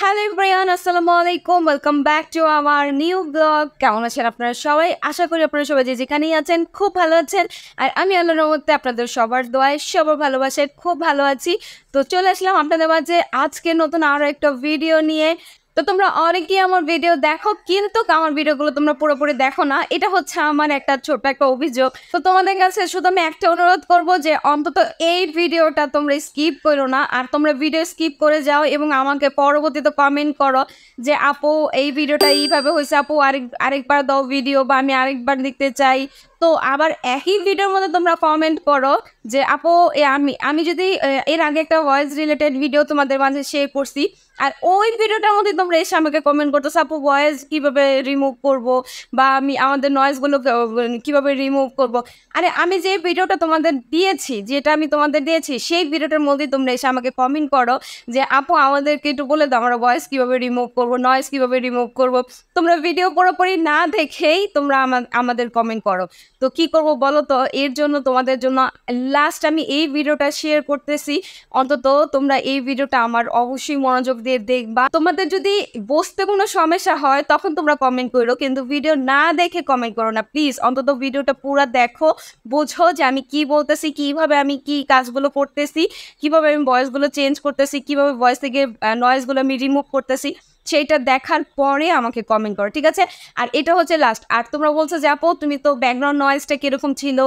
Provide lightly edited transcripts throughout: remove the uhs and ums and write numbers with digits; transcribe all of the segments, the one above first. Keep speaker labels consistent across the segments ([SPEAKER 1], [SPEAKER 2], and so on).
[SPEAKER 1] Hello everyone, আসসালামু আলাইকুম। Welcome back to our new blog. কেমন আছেন আপনারা সবাই? আশা করি আপনারা সবাই যে যেখানেই আছেন খুব ভালো আছেন। আর আমি আল্লাহর রহমতে আপনাদের সবার দোয়ায় সবার ভালোবাসায় খুব ভালো আছি। তো চলে আসলাম আপনাদের মাঝে আজকে নতুন আরও একটা ভিডিও নিয়ে। তো তোমরা অনেকেই আমার ভিডিও দেখো, কিন্তু আমার ভিডিওগুলো তোমরা পুরোপুরি দেখো না। এটা হচ্ছে আমার একটা ছোট্ট একটা অভিযোগ। তো তোমাদের কাছে শুধু আমি একটা অনুরোধ করব যে অন্তত এই ভিডিওটা তোমরা স্কিপ করো না। আর তোমরা ভিডিও স্কিপ করে যাও এবং আমাকে পরবর্তীতে কমেন্ট করো যে আপু এই ভিডিওটা এইভাবে হয়েছে, আপু আরেকবার দাও ভিডিও, বা আমি আরেকবার দেখতে চাই। তো আবার একই ভিডিওর মধ্যে তোমরা কমেন্ট করো যে আপু আমি যদি এর আগে একটা ভয়েস রিলেটেড ভিডিও তোমাদের মাঝে শেয়ার করছি, আর ওই ভিডিওটার মধ্যে তোমরা এসে আমাকে কমেন্ট করতেছো আপু ভয়েস কিভাবে রিমুভ করব, বা আমি আমাদের নয়েজগুলো কিভাবে রিমুভ করব। আরে আমি যে ভিডিওটা তোমাদের দিয়েছি, যেটা আমি তোমাদের দিয়েছি, সেই ভিডিওটার মধ্যে তোমরা এসে আমাকে কমেন্ট করো যে আপু আমাদেরকে একটু বলে দাও আমরা ভয়েস কিভাবে রিমুভ করব, নয়েজ কিভাবে রিমুভ করব। তোমরা ভিডিও পুরোপুরি না দেখেই তোমরা আমাদের কমেন্ট করো। তো কি করব বলো তো? এর জন্য তোমাদের জন্য লাস্ট আমি এই ভিডিওটা শেয়ার করতেছি। অন্তত তোমরা এই ভিডিওটা আমার অবশ্যই মনোযোগ দিয়ে দেখবা। তোমাদের যদি বুঝতে কোনো সমস্যা হয় তখন তোমরা কমেন্ট করো, কিন্তু ভিডিও না দেখে কমেন্ট করো না প্লিজ। অন্তত ভিডিওটা পুরো দেখো, বোঝো যে আমি কি বলতেছি, কিভাবে আমি কি কাজগুলো করতেছি, কিভাবে আমি ভয়েসগুলো চেঞ্জ করতেছি, কিভাবে ভয়েস থেকে নয়েজগুলো আমি রিমুভ করতেছি, সেইটা দেখার পরে আমাকে কমেন্ট করো, ঠিক আছে? আর এটা হচ্ছে লাস্ট। আর তোমরা বলছো যে আপু তুমি তো ব্যাকগ্রাউন্ড নয়েজটা কীরকম ছিল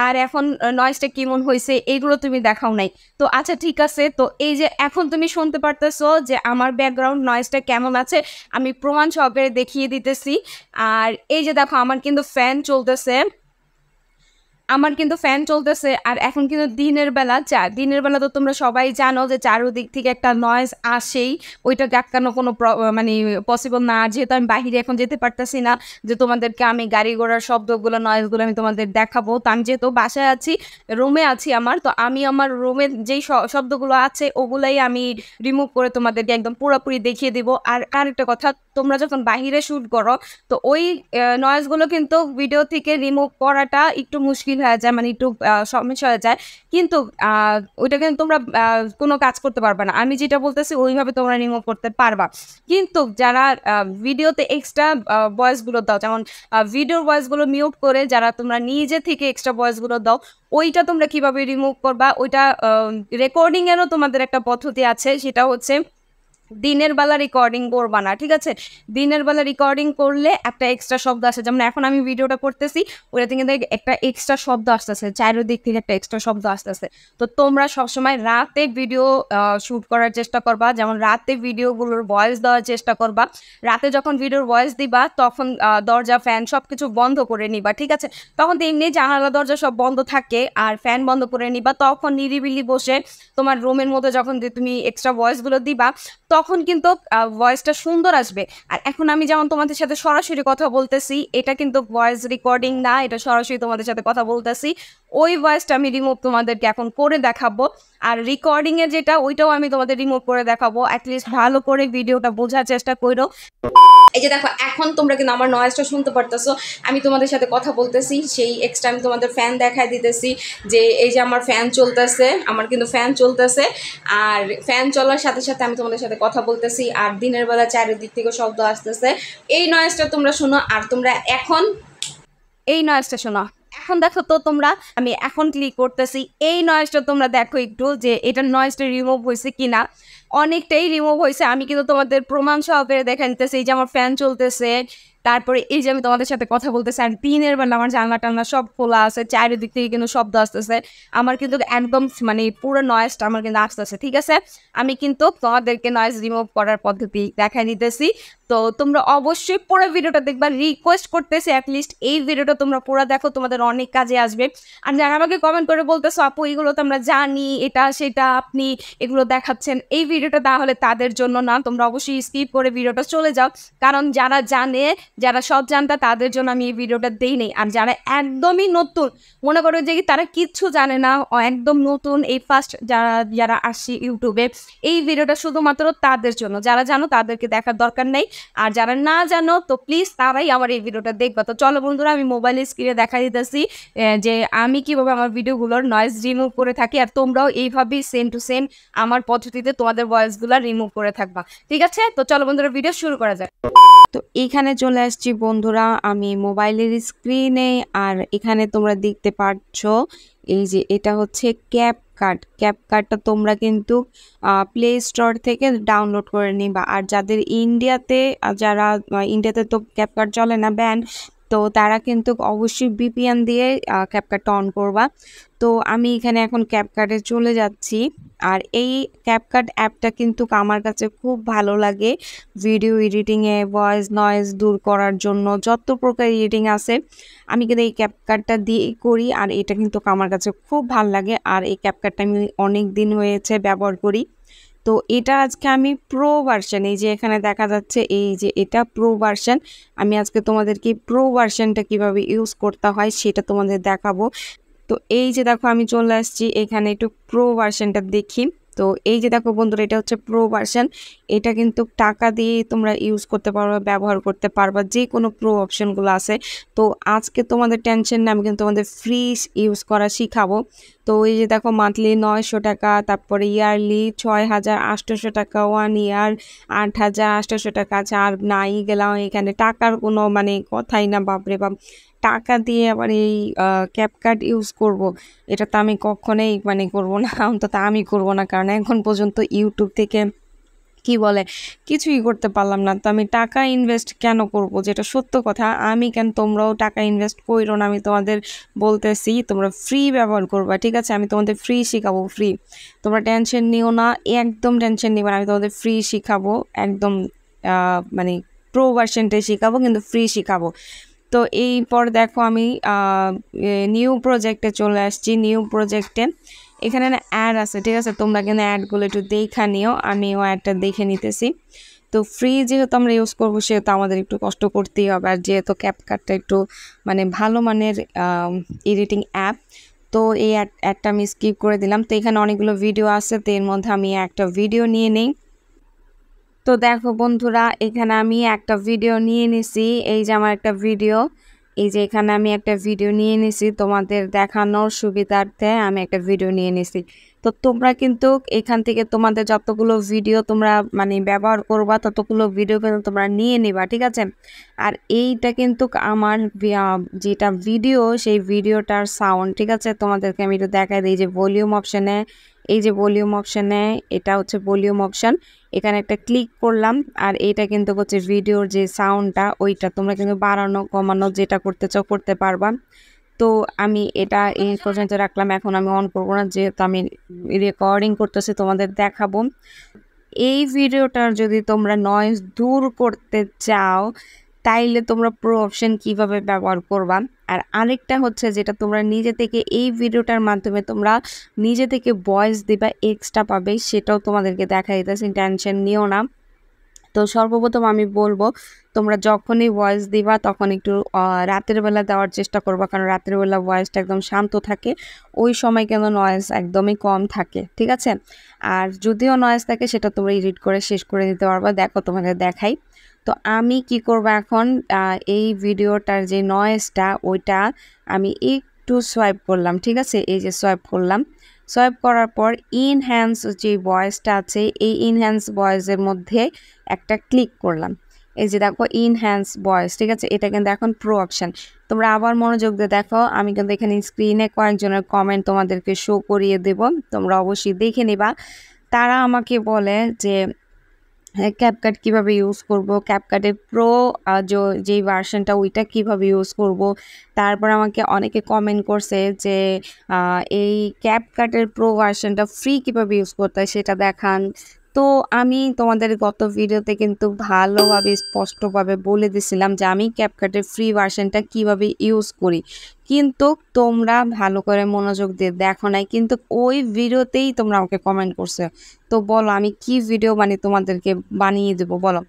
[SPEAKER 1] আর এখন নয়েজটা কেমন হয়েছে, এইগুলো তুমি দেখাও নাই। তো আচ্ছা ঠিক আছে, তো এই যে এখন তুমি শুনতে পারতেছো যে আমার ব্যাকগ্রাউন্ড নয়েজটা কেমন আছে, আমি প্রমাণ সহকারে দেখিয়ে দিতেছি। আর এই যে দেখো আমার কিন্তু ফ্যান চলতেছে, আর এখন কিন্তু দিনের বেলা তো তোমরা সবাই জানো যে চারোদিক থেকে একটা নয়েজ আসেই, ওইটাকে আটকানো কোনো মানে পসিবল না। যেহেতু আমি বাহিরে এখন যেতে পারতেছি না যে তোমাদেরকে আমি গাড়ি ঘোড়ার শব্দগুলো নয়েজগুলো আমি তোমাদের দেখাবো। তো আমি যেহেতু বাসায় আছি, রুমে আছি আমি আমার রুমের যেই শব্দগুলো আছে ওগুলাই আমি রিমুভ করে তোমাদেরকে একদম পুরোপুরি দেখিয়ে দিব। আর আরেকটা কথা, তোমরা যখন বাহিরে শ্যুট করো তো ওই নয়েজগুলো কিন্তু ভিডিও থেকে রিমুভ করাটা একটু মুশকিল হয়ে যায়, মানে একটু সমস্যা হয়ে যায়। কিন্তু ওইটা কিন্তু তোমরা কোনো কাজ করতে পারবে না। আমি যেটা বলতেছি ওইভাবে তোমরা রিমুভ করতে পারবা। কিন্তু যারা ভিডিওতে এক্সট্রা ভয়েসগুলো দাও, যেমন ভিডিওর ভয়েসগুলো মিউট করে যারা তোমরা নিজে থেকে এক্সট্রা ভয়েসগুলো দাও, ওইটা তোমরা কিভাবে রিমুভ করবা, ওইটা রেকর্ডিংয়েরও তোমাদের একটা পদ্ধতি আছে। সেটা হচ্ছে দিনের বেলা রেকর্ডিং করবা না, ঠিক আছে? দিনের বেলা রেকর্ডিং করলে একটা এক্সট্রা শব্দ আসে, যেমন এখন আমি ভিডিওটা করতেছি ওইটাতে কিন্তু একটা এক্সট্রা শব্দ আসতেছে, চারিদিক থেকে একটা এক্সট্রা শব্দ আসতেছে। তো তোমরা সবসময় রাতে ভিডিও শ্যুট করার চেষ্টা করবা, যেমন রাতে ভিডিওগুলোর ভয়েস দেওয়ার চেষ্টা করবা। রাতে যখন ভিডিওর ভয়েস দিবা তখন দরজা ফ্যান সব কিছু বন্ধ করে নিবা, ঠিক আছে? তখন তো এমনি জানালা দরজা সব বন্ধ থাকে, আর ফ্যান বন্ধ করে নিবা। তখন নিরিবিলি বসে তোমার রুমের মধ্যে যখন তুমি এক্সট্রা ভয়েসগুলো দিবা তখন কিন্তু ভয়েসটা সুন্দর আসবে। আর এখন আমি যেমন তোমাদের সাথে সরাসরি কথা বলতেছি, এটা কিন্তু ভয়েস রেকর্ডিং না, এটা সরাসরি তোমাদের সাথে কথা বলতেছি। ওই ভয়েসটা আমি রিমুভ তোমাদেরকে এখন করে দেখাবো। আর রেকর্ডিংয়ের যেটা, ওইটাও আমি তোমাদের রিমুভ করে দেখাবো। অ্যাটলিস্ট ভালো করে ভিডিওটা বোঝার চেষ্টা করো। এই যে দেখো এখন তোমরা কিন্তু আমার নয়েজটা শুনতে পারতেছো। আমি তোমাদের সাথে কথা বলতেছি, সেই এক্সট্রা আমি তোমাদের ফ্যান দেখাই দিতেছি যে এই যে আমার ফ্যান চলতেছে, আমার কিন্তু ফ্যান চলতেছে। আর ফ্যান চলার সাথে সাথে আমি তোমাদের সাথে কথা বলতেছি, আর দিনের বেলা চারিদিক থেকে শব্দ আসতেছে। এই নয়েজটা তোমরা শোনো। আর তোমরা এখন এই নয়েজটা শোনো। এখন দেখো তো তোমরা, আমি এখন ক্লিক করতেছি, এই নয়েজটা তোমরা দেখো একটু যে এটার নয়েজটা রিমুভ হয়েছে কিনা। অনেকটাই রিমুভ হয়েছে। আমি কিন্তু তোমাদের প্রমাণ সহকারে দেখা নিতেছি। এই যে আমার ফ্যান চলতেছে, তারপরে এই যে আমি তোমাদের সাথে কথা বলতেছি, আর দিনের বেলা আমার জানলা টানলা সব খোলা আছে, চারিদিক থেকে কিন্তু শব্দ আসতেছে। আমার কিন্তু একদম মানে পুরো নয়েজটা আমার কিন্তু আসতেছে, ঠিক আছে? আমি কিন্তু তোমাদেরকে নয়েজ রিমুভ করার পদ্ধতি দেখাই নিতেছি। তো তোমরা অবশ্যই পুরো ভিডিওটা দেখবা, রিকোয়েস্ট করতেছি অ্যাটলিস্ট এই ভিডিওটা তোমরা পুরো দেখো, তোমাদের অনেক কাজে আসবে। আর যারা আমাকে কমেন্ট করে বলতেছো আপু এগুলো তো আমরা জানি, এটা সেটা আপনি এগুলো দেখাচ্ছেন, এই ভিডিওটা তাহলে তাদের জন্য না। তোমরা অবশ্যই স্কিপ করে ভিডিওটা চলে যাও, কারণ যারা জানে, যারা সব জানতা তাদের জন্য আমি এই ভিডিওটা দেই নেই। আর যারা একদমই নতুন, মনে করো যে তারা কিচ্ছু জানে না, একদম নতুন, এই ফার্স্ট যারা আসছে ইউটিউবে, এই ভিডিওটা শুধুমাত্র তাদের জন্য। যারা জানো তাদেরকে দেখার দরকার নেই, আর যারা না জানো তো প্লিজ তারাই আমার এই ভিডিওটা দেখবা। তো চলো বন্ধুরা, আমি মোবাইলের স্ক্রিনে দেখা দিতেছি যে আমি কিভাবে আমার ভিডিওগুলোর নয়েজ রিমুভ করে থাকি, আর তোমরাও এইভাবেই সেম টু সেম আমার পদ্ধতিতে তোমাদের ভয়েসগুলো রিমুভ করে থাকবা, ঠিক আছে? তো চলো বন্ধুরা ভিডিও শুরু করা যাক। তো এখানে চলে আসছি বন্ধুরা আমি মোবাইলের স্ক্রিনে, আর এখানে তোমরা দেখতে পাচ্ছ এই যে এটা হচ্ছে ক্যাপকাটটা তোমরা কিন্তু প্লে স্টোর থেকে ডাউনলোড করে নিবা। আর যাদের যারা ইন্ডিয়াতে তো ক্যাপকাট চলে না, ব্যান, তো তারা কিন্তু অবশ্যই ভিপিএন দিয়ে ক্যাপকাটটা অন করবা। তো আমি এখানে এখন ক্যাপকাটে চলে যাচ্ছি। আর এই ক্যাপকাট অ্যাপটা কিন্তু আমার কাছে খুব ভালো লাগে ভিডিও এডিটিংয়ে, ভয়েস নয়েজ দূর করার জন্য, যত প্রকার এডিটিং আছে আমি কিন্তু এই ক্যাপকাটটা দিয়ে করি। আর এটা কিন্তু আমার কাছে খুব ভালো লাগে। আর এই ক্যাপকাটটা আমি অনেক দিন হয়েছে ব্যবহার করি। তো এটা আজকে আমি প্রো ভার্সন, এই যে এখানে দেখা যাচ্ছে এই যে এটা প্রো ভার্সন, আমি আজকে তোমাদেরকে প্রো ভার্সনটা কিভাবে ইউজ করতে হয় সেটা তোমাদের দেখাবো। তো এই যে দেখো আমি চলে আসছি এখানে, একটু প্রো ভার্সনটা দেখি। তো এই যে দেখো বন্ধুরা, এটা হচ্ছে প্রো ভার্সন। এটা কিন্তু টাকা দিয়ে তোমরা ইউজ করতে পারবা, ব্যবহার করতে পারবা, যে কোনো প্রো অপশনগুলো আছে। তো আজকে তোমাদের টেনশন না, আমি কিন্তু তোমাদের ফ্রি ইউজ করা শিখাবো। তো এই যে দেখো মান্থলি 900 টাকা, তারপরে ইয়ারলি 6800 টাকা, 1 ইয়ার 8800 টাকা। আচ্ছা, আর নাই গেলাম এখানে টাকার কোনো মানে কথাই না, বাপরে বাপ, টাকা দিয়ে আবার এই ক্যাপকাট ইউজ করব, এটা তো আমি কখনোই মানে করব না, অন্তত আমি করব না। কারণ এখন পর্যন্ত ইউটিউব থেকে কি বলে কিছুই করতে পারলাম না, তো আমি টাকা ইনভেস্ট কেন করব, যেটা সত্য কথা। আমি কেন, তোমরাও টাকা ইনভেস্ট করো না, আমি তোমাদের বলতেছি তোমরা ফ্রি ব্যবহার করবা, ঠিক আছে? আমি তোমাদের ফ্রি শিখাবো, ফ্রি, তোমরা টেনশন নিও না, একদম টেনশন নিবা না, আমি তোমাদের ফ্রি শিখাবো, একদম মানে প্রো ভার্সনটাই শিখাবো, কিন্তু ফ্রি শিখাবো। তো এই পর দেখো আমি নিউ প্রজেক্টে চলে আসছি। নিউ প্রজেক্টে এখানে না অ্যাড আছে, ঠিক আছে? তোমরা কিন্তু অ্যাডগুলো একটু দেখা নিও, আমিও অ্যাডটা দেখে নিতেছি। তো ফ্রি যেহেতু আমরা ইউজ করবো সেহেতু আমাদের একটু কষ্ট করতেই হবে। আর যেহেতু ক্যাপকাটটা একটু মানে ভালো মানের এডিটিং অ্যাপ, তো এই অ্যাডটা আমি স্কিপ করে দিলাম। তো এখানে অনেকগুলো ভিডিও আছে, তো এর মধ্যে আমি একটা ভিডিও নিয়ে নিই। তো দেখো বন্ধুরা, এখানে আমি একটা ভিডিও নিয়ে নিছি, এই যে আমার একটা ভিডিও, এই যে এখানে আমি একটা ভিডিও নিয়ে নিছি তোমাদের দেখানোর সুবিধার্থে আমি একটা ভিডিও নিয়ে নিছি। তো তোমরা কিন্তু এখান থেকে তোমাদের যতগুলো ভিডিও তোমরা মানে ব্যবহার করবা ততগুলো ভিডিও কিন্তু তোমরা নিয়ে নিবা, ঠিক আছে? আর এইটা কিন্তু আমার যেটা ভিডিও, সেই ভিডিওটার সাউন্ড, ঠিক আছে? তোমাদেরকে আমি একটু দেখাই দিই, যে ভলিউম অপশানে, এই যে ভলিউম অপশানে, এটা হচ্ছে ভলিউম অপশান, এখানে একটা ক্লিক করলাম। আর এইটা কিন্তু হচ্ছে ভিডিওর যে সাউন্ডটা, ওইটা তোমরা কিন্তু বাড়ানো কমানো যেটা করতে চাও করতে পারবা। তো আমি এটা এই পর্যন্ত রাখলাম, এখন আমি অন করবো না, যেহেতু আমি রেকর্ডিং করতেছি তোমাদের দেখাবো। এই ভিডিওটার যদি তোমরা নয়েজ দূর করতে চাও তাইলে তোমরা প্রো অপশন কিভাবে ব্যবহার করবা। আর আরেকটা হচ্ছে যেটা তোমরা নিজে থেকে এই ভিডিওটার মাধ্যমে তোমরা নিজে থেকে ভয়েস দিবা, এক্সট্রা পাবে, সেটাও তোমাদেরকে দেখা দিতেছে, টেনশন নিও না। তো সর্বপ্রথম আমি বলবো তোমরা যখনই ভয়েস দিবা তখন একটু রাতের বেলা দেওয়ার চেষ্টা করবা, কারণ রাতের বেলা ভয়েসটা একদম শান্ত থাকে, ওই সময় কেন নয়েজ একদমই কম থাকে, ঠিক আছে? আর যদিও নয়েজ থাকে সেটা তোমরা এডিট করে শেষ করে দিতে পারবা। দেখো তোমাদের দেখাই। তো আমি কি করব এখন, এই ভিডিওটার যে নয়েজটা ওইটা আমি একটু সোয়াইপ করলাম, ঠিক আছে? এই যে সোয়াইপ করলাম, সোয়াইপ করার পর ইনহ্যান্স যে ভয়েসটা আছে, এই ইনহ্যান্স ভয়েসের মধ্যে একটা ক্লিক করলাম। এই যে দেখো ইনহ্যান্স ভয়েস, ঠিক আছে? এটা কিন্তু এখন প্রো অপশন। তোমরা আবার মনোযোগ দিয়ে দেখো, আমি কিন্তু এখানে স্ক্রিনে কয়েকজনের কমেন্ট তোমাদেরকে শো করিয়ে দেব, তোমরা অবশ্যই দেখে নিবা। তারা আমাকে বলে যে ক্যাপকাট কিভাবে ইউজ করব, ক্যাপকাটের প্রো যেই ভার্সনটা ওইটা কিভাবে ইউজ করব। তারপর আমাকে অনেকে কমেন্ট করছে যে এই ক্যাপকাটের প্রো ভার্সনটা ফ্রি কিভাবে ইউজ করতে হয় সেটা দেখান। তো আমি তোমাদের গত ভিডিওতে কিন্তু ভালোভাবে স্পষ্টভাবে বলে দিছিলাম যে আমি ক্যাপকাটের ফ্রি ভার্সনটা কিভাবে ইউজ করি, কিন্তু তোমরা ভালো করে মনোযোগ দিয়ে দেখো নাই, কিন্তু ওই ভিডিওতেই তোমরা আমাকে কমেন্ট করছো। তো বলো আমি কি ভিডিও তোমাদেরকে বানিয়ে দেবো বলো।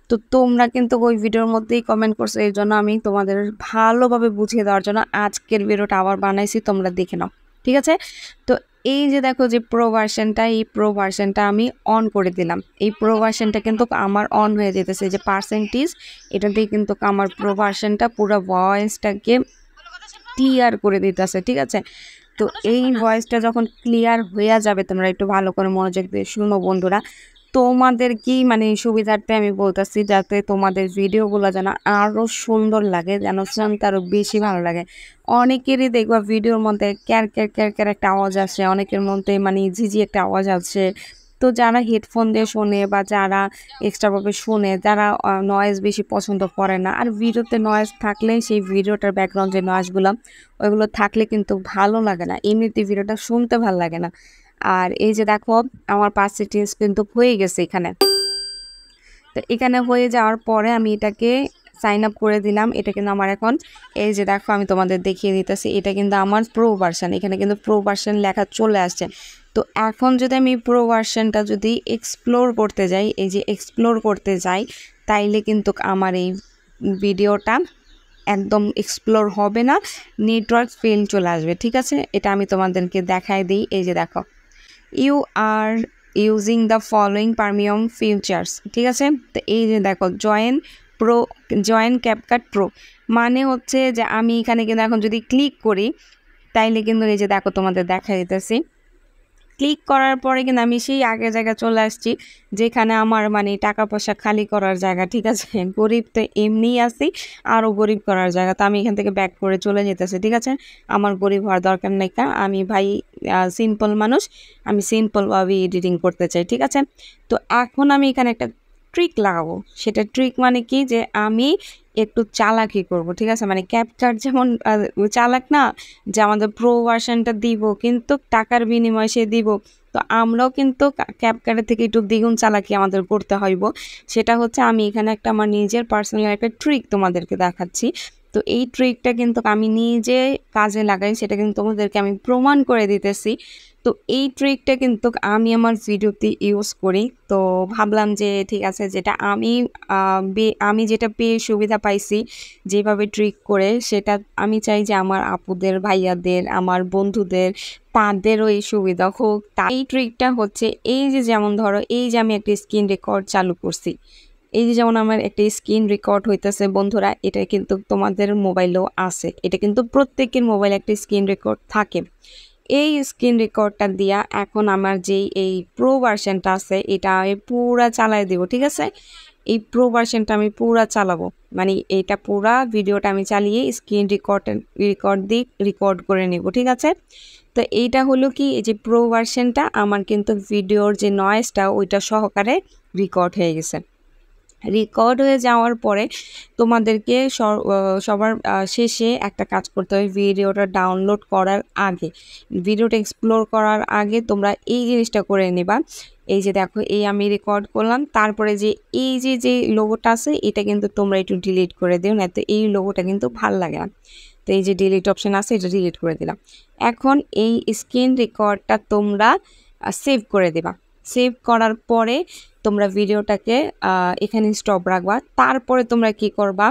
[SPEAKER 1] তো তোমরা কিন্তু ওই ভিডিওর মধ্যেই কমেন্ট করছো, এই জন্য আমি তোমাদের ভালোভাবে বুঝিয়ে দেওয়ার জন্য আজকের ভিডিওটা আবার বানাইছি, তোমরা দেখে নাও, ঠিক আছে? তো এই যে দেখো যে প্রো ভার্সনটা, এই প্রো ভার্সনটা আমি অন করে দিলাম। এই প্রো ভার্সনটা কিন্তু আমার অন হয়ে যেতেছে, যে পার্সেন্টেজ, এটা দিয়ে কিন্তু আমার প্রো ভার্সনটা পুরো ভয়েসটাকে ক্লিয়ার করে দিতেছে, ঠিক আছে? তো এই ভয়েসটা যখন ক্লিয়ার হয়ে যাবে, তোমরা একটু ভালো করে মনোযোগ দিয়ে শুনো বন্ধুরা, তোমাদের কি মানে সুবিধার্থে আমি বলতেছি, যাতে তোমাদের ভিডিওগুলো যেন আরো সুন্দর লাগে, যেন শুনতে আরো বেশি ভালো লাগে। অনেকেরই দেখবা ভিডিওর মধ্যে ক্যার ক্যার ক্যার ক্যার একটা আওয়াজ আসে, অনেকের মধ্যে মানে ঝিঝি একটা আওয়াজ আসে। তো যারা হেডফোন দিয়ে শোনে বা যারা এক্সট্রাভাবে শোনে, যারা নয়েজ বেশি পছন্দ করে না, আর ভিডিওতে নয়েজ থাকলে সেই ভিডিওটার ব্যাকগ্রাউন্ড যে নয়েজগুলো ওইগুলো থাকলে কিন্তু ভালো লাগে না, এমনিতে ভিডিওটা শুনতে ভালো লাগে না। আর এই যে দেখো আমার পার্সেন্টেজ কিন্তু হয়ে গেছে এখানে। তো এখানে হয়ে যাওয়ার পরে আমি এটাকে সাইন আপ করে দিলাম। এটা কিন্তু আমার এখন এই যে দেখো আমি তোমাদের দেখিয়ে দিতেছি, এটা কিন্তু আমার প্রো ভার্সন, এখানে কিন্তু প্রো ভার্সন লেখা চলে আসছে। তো এখন যদি আমি প্রো ভার্সনটা যদি এক্সপ্লোর করতে যাই, এই যে এক্সপ্লোর করতে যাই, তাইলে কিন্তু আমার এই ভিডিওটা একদম এক্সপ্লোর হবে না, নেটওয়ার্ক ফেল চলে আসবে। ঠিক আছে, এটা আমি তোমাদেরকে দেখাই দিই। এই যে দেখো, you are using the following premium features. ঠিক আছে, তো এই যে দেখো জয়েন ক্যাপকাট প্রো, মানে হচ্ছে যে আমি এখানে কিন্তু এখন যদি ক্লিক করি তাইলে কিন্তু এই যে দেখো তোমাদের দেখা দিতেছি, ক্লিক করার পরে কিন্তু আমি সেই আগের জায়গায় চলে আসছি, যেখানে আমার মানে টাকা পয়সা খালি করার জায়গা। ঠিক আছে, গরিব তো এমনিই আছি, আরও গরিব করার জায়গা। তো আমি এখান থেকে ব্যাক করে চলে যেতেছি। ঠিক আছে, আমার গরিব হওয়ার দরকার নেই, আমি ভাই সিম্পল মানুষ, আমি সিম্পলভাবে এডিটিং করতে চাই। ঠিক আছে, তো এখন আমি এখানে একটা ট্রিক লাগাবো। সেটা ট্রিক মানে কি, যে আমি একটু চালাকি করব। ঠিক আছে, মানে ক্যাপকাট যেমন চালাক না, যে আমাদের প্রো ভার্সনটা দিব কিন্তু টাকার বিনিময়ে সে দিব, তো আমরাও কিন্তু ক্যাপকাটের থেকে একটু দ্বিগুণ চালাকি আমাদের করতে হইব। সেটা হচ্ছে আমি এখানে একটা আমার নিজের পার্সোনাল একটা ট্রিক তোমাদেরকে দেখাচ্ছি। তো এই ট্রিকটা কিন্তু আমি নিজে কাজে লাগাই, সেটা কিন্তু তোমাদেরকে আমি প্রমাণ করে দিতেছি। তো এই ট্রিকটা কিন্তু আমি আমার ভিডিওতে ইউজ করি। তো ভাবলাম যে ঠিক আছে, যেটা আমি যেটা পেয়ে সুবিধা পাইছি যেভাবে ট্রিক করে, সেটা আমি চাই যে আমার আপুদের, ভাইয়াদের, আমার বন্ধুদের, তাদেরও এই সুবিধা হোক। এই ট্রিকটা হচ্ছে এই যে, যেমন ধরো এই যে আমি একটা স্ক্রিন রেকর্ড চালু করছি, এই যে যেমন আমার একটা স্ক্রিন রেকর্ড হইতেছে বন্ধুরা, এটা কিন্তু তোমাদের মোবাইলেও আছে, এটা কিন্তু প্রত্যেকের মোবাইলে একটা স্ক্রিন রেকর্ড থাকে। এই স্ক্রিন রেকর্ডটা দিয়া এখন আমার যেই এই প্রো ভার্সনটা আছে এটা আমি পুরা চালাই দেব। ঠিক আছে, এই প্রো ভার্সনটা আমি পুরা চালাবো, মানে এইটা পুরা ভিডিওটা আমি চালিয়ে স্ক্রিন রেকর্ড করে নেব। ঠিক আছে, তো এইটা হলো কি, এই যে প্রো ভার্সনটা আমার কিন্তু ভিডিওর যে নয়েজটা ওইটা সহকারে রেকর্ড হয়ে গেছে। রেকর্ড হয়ে যাওয়ার পরে তোমাদেরকে সবার শেষে একটা কাজ করতে হবে, ভিডিওটা ডাউনলোড করার আগে, ভিডিওটা এক্সপ্লোর করার আগে তোমরা এই জিনিসটা করে নেবা। এই যে দেখো, এই আমি রেকর্ড করলাম, তারপরে যে এই যে লোগোটা আছে এটা কিন্তু তোমরা একটু ডিলিট করে দিও, না তো এই লোগোটা কিন্তু ভাল লাগে না। তো এই যে ডিলিট অপশান আছে, এটা ডিলিট করে দিলাম। এখন এই স্ক্রিন রেকর্ডটা তোমরা সেভ করে দেবা। সেভ করার পরে তোমরা ভিডিওটাকে এখানে স্টপ রাখবা। তারপরে তোমরা কি করবা,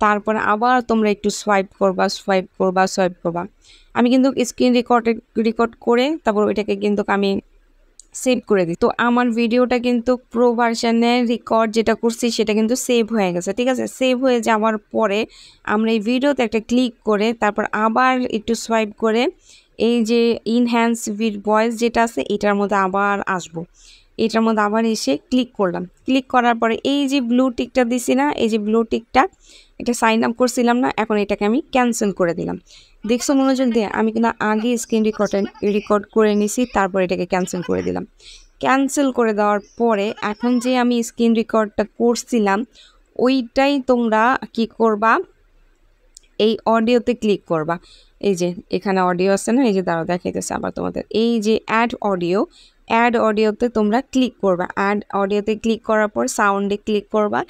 [SPEAKER 1] তারপরে আবার তোমরা একটু সোয়াইপ করবা। আমি কিন্তু স্ক্রিন রেকর্ড করে তারপর ওইটাকে কিন্তু আমি সেভ করে দিই। তো আমার ভিডিওটা কিন্তু প্রো ভার্সনের রেকর্ড যেটা করছি সেটা কিন্তু সেভ হয়ে গেছে। ঠিক আছে, সেভ হয়ে যাওয়ার পরে আমরা এই ভিডিওতে একটা ক্লিক করে তারপর আবার একটু সোয়াইপ করে এই যে ইনহ্যান্স ভয়েস যেটা আছে এটার মধ্যে আবার আসবো। এটার মধ্যে আবার এসে ক্লিক করলাম। ক্লিক করার পরে এই যে ব্লু টিকটা দিছি না, এই যে ব্লু টিকটা, এটা সাইন আপ করছিলাম না, এখন এটাকে আমি ক্যান্সেল করে দিলাম। দেখছো মনোযোগ দিয়ে, আমি কিন্তু আগে স্ক্রিন রেকর্ড করে নিছি, তারপর এটাকে ক্যান্সেল করে দিলাম। ক্যান্সেল করে দেওয়ার পরে এখন যে আমি স্ক্রিন রেকর্ডটা করছিলাম ওইটাই তোমরা কি করবা, এই অডিওতে ক্লিক করবা। এই যে এখানে অডিও আছে না, এই যে দাঁড়াও দেখাইতেছে আবার তোমাদের, এই যে অ্যাড অডিওতে তোমরা ক্লিক করবা। অ্যাড অডিওতে ক্লিক করার পর সাউন্ডে ক্লিক করবা।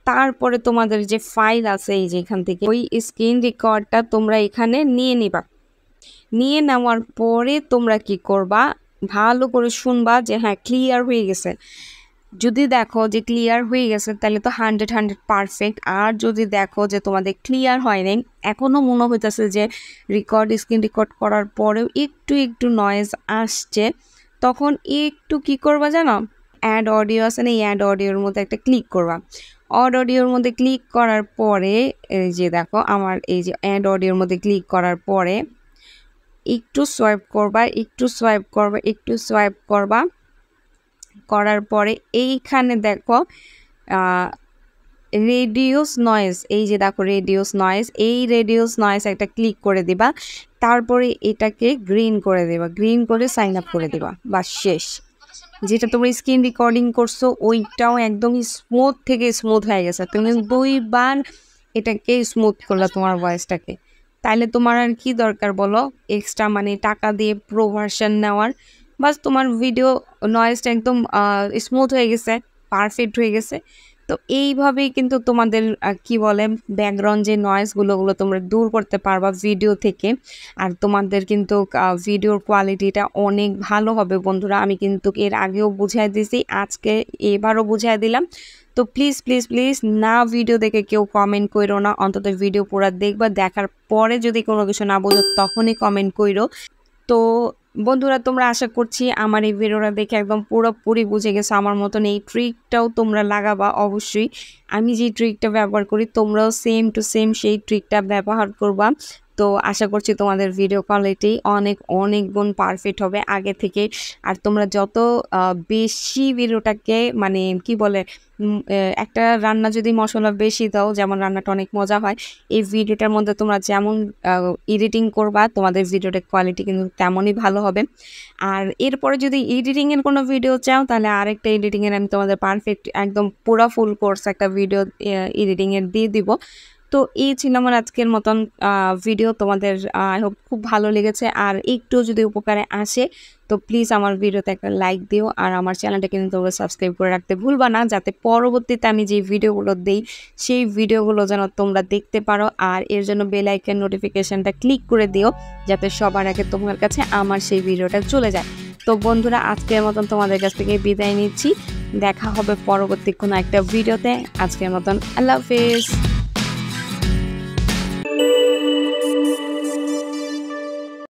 [SPEAKER 1] তারপরে তোমাদের যে ফাইল আছে এই যে এখান থেকে ওই স্ক্রিন রেকর্ডটা তোমরা এখানে নিয়ে নিবা। নিয়ে নেওয়ার পরে তোমরা কি করবা, ভালো করে শুনবা যে হ্যাঁ ক্লিয়ার হয়ে গেছে। যদি দেখো যে ক্লিয়ার হয়ে গেছে তাহলে তো 100 পারফেক্ট। আর যদি দেখো যে তোমাদের ক্লিয়ার হয় নাই, এখনও মনে হইতেছে যে স্ক্রিন রেকর্ড করার পরেও একটু নয়েজ আসছে, তখন একটু কি করবা জানো, অ্যাড অডিও আছে না, এই অ্যাড অডিওর মধ্যে একটা ক্লিক করবা। অডিওর মধ্যে ক্লিক করার পরে এই যে দেখো আমার এই যে অ্যাড অডিওর মধ্যে ক্লিক করার পরে একটু সোয়াইপ করবা। করার পরে এইখানে দেখো রেডিউস নয়েজ, এই যে দেখো রেডিউস নয়েজ, এই রেডিউস নয়েজ একটা ক্লিক করে দিবা, তারপরে এটাকে গ্রিন করে দেবা, গ্রিন করে সাইন আপ করে দিবা, বাস শেষ। যেটা তোমরা স্ক্রিন রেকর্ডিং করছো ওইটাও একদম স্মুথ থেকে স্মুথ হয়ে গেছে। তুমি 2বার এটাকে স্মুথ করলা তোমার ভয়েসটাকে, তাইলে তোমার আর কি দরকার বলো এক্সট্রা মানে টাকা দিয়ে প্রো ভার্সন নেওয়ার। বাস তোমার ভিডিও নয়েজটা একদম স্মুথ হয়ে গেছে, পারফেক্ট হয়ে গেছে। তো এইভাবেই কিন্তু তোমাদের কি বলে ব্যাকগ্রাউন্ড যে নয়েজগুলো ওগুলো তোমরা দূর করতে পারবা ভিডিও থেকে। আর তোমাদের কিন্তু ভিডিওর কোয়ালিটিটা অনেক ভালো হবে বন্ধুরা। আমি কিন্তু এর আগেও বুঝাই দিয়েছি, আজকে এবারও বুঝাই দিলাম। তো প্লিজ প্লিজ প্লিজ না ভিডিও দেখে কেউ কমেন্ট করো না, অন্তত ভিডিও পুরো দেখবা, দেখার পরে যদি কোনো কিছু না বোঝো তখনই কমেন্ট করো। তো বন্ধুরা তোমরা আশা করছি আমার এই ভিডিওটা দেখে একদম পুরোপুরি বুঝে গেছো আমার মতন। এই ট্রিকটাও তোমরা লাগাবা অবশ্যই। আমি যে ট্রিকটা ব্যবহার করি তোমরাও সেম টু সেম সেই ট্রিকটা ব্যবহার করবা। তো আশা করছি তোমাদের ভিডিও কোয়ালিটি অনেক অনেক গুণ পারফেক্ট হবে আগে থেকে। আর তোমরা যত বেশি ভিডিওটাকে মানে কি বলে একটা রান্না যদি মশলা বেশি দাও, যেমন রান্নাটা অনেক মজা হয়, এই ভিডিওটার মধ্যে তোমরা যেমন এডিটিং করবা তোমাদের ভিডিওটার কোয়ালিটি কিন্তু তেমনই ভালো হবে। আর এরপরে যদি এডিটিংয়ের কোনো ভিডিও চাও তাহলে আরেকটা এডিটিংয়ের আমি তোমাদের পারফেক্ট একদম পুরো ফুল কোর্স একটা ভিডিও এডিটিংয়ের দিয়ে দিব। তো এই ছিল আমার আজকের মতন ভিডিও। তোমাদের আই হোপ খুব ভালো লেগেছে, আর একটু যদি উপকারে আসে তো প্লিজ আমার ভিডিওতে একটা লাইক দিও, আর আমার চ্যানেলটা কিন্তু তোমরা সাবস্ক্রাইব করে রাখতে ভুলবা না, যাতে পরবর্তীতে আমি যে ভিডিওগুলো দিই সেই ভিডিওগুলো যেন তোমরা দেখতে পারো। আর এর জন্য বেল আইকন নোটিফিকেশানটা ক্লিক করে দিও, যাতে সবার আগে তোমার কাছে আমার সেই ভিডিওটা চলে যায়। তো বন্ধুরা আজকের মতন তোমাদের কাছ থেকে বিদায় নিচ্ছি, দেখা হবে পরবর্তী কোনো একটা ভিডিওতে। আজকের মতন আল্লাহ হাফেজ।